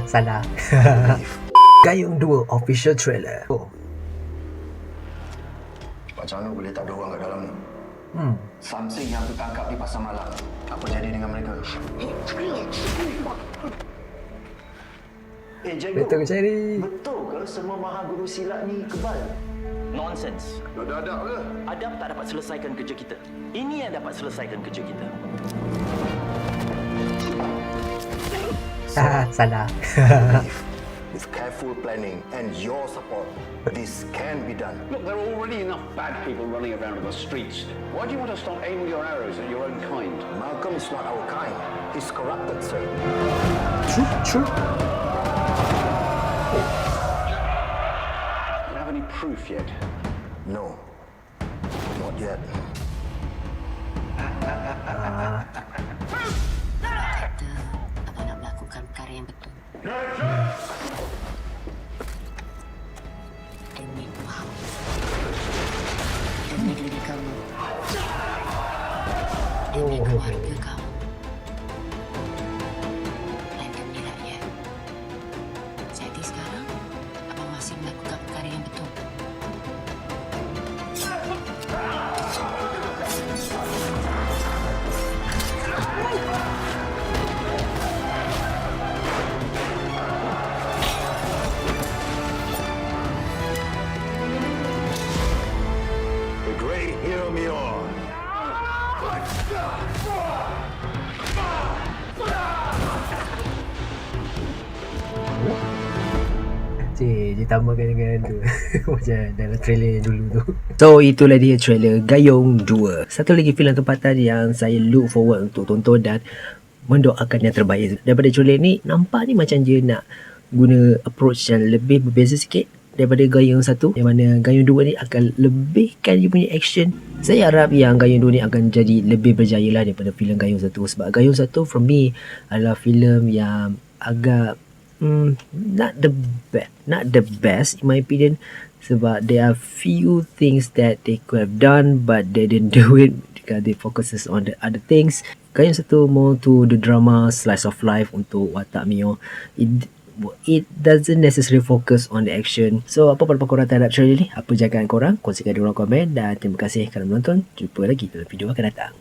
Salah. Gayung 2 official trailer. Macam mana boleh tak ada orang kat dalam ni? Something yang aku tangkap di pasar malam. Apa jadi dengan mereka? Cikgu. Betul ke Cherry? Betul ke semua maha guru silat ni kebal? Nonsense. Dah adab ke? Adab tak dapat selesaikan kerja kita. Ini yang dapat selesaikan kerja kita. Salah. With careful planning and your support, this can be done. Look, there are already enough bad people running around in the streets. Why do you want to start aiming your arrows at your own kind? Malcolm is not our kind. He's corrupted, sir. True. Do you have any proof yet? No, not yet. Kata abang nak melakukan perkara yang betul. Demi Tuhan. Demi diri kamu. Demi keluarga kamu. Dan demi rakyat. Jadi sekarang, abang masih melakukan perkara yang betul. The great hero Mior. Dia tambahkan dengan tu macam dalam trailer yang dulu tu. So itulah dia trailer Gayung 2. Satu lagi filem tempatan yang saya look forward untuk tonton dan mendoakan yang terbaik. Daripada trailer ni nampak ni macam dia nak guna approach yang lebih berbeza sikit daripada Gayung 1, yang mana Gayung 2 ni akan lebihkan dia punya action. Saya harap yang Gayung 2 ni akan jadi lebih berjaya lah daripada filem Gayung 1, sebab Gayung 1 for me adalah filem yang agak not the best in my opinion, sebab there are few things that they could have done but they didn't do it because they focuses on the other things. Gayung 1 more to the drama slice of life untuk watak Mio. It doesn't necessarily focus on the action. So apa pendapat korang terhadap trailer ni? Apa jagaan korang? Kongsikan di ruang komen dan terima kasih kerana menonton. Jumpa lagi dalam video akan datang.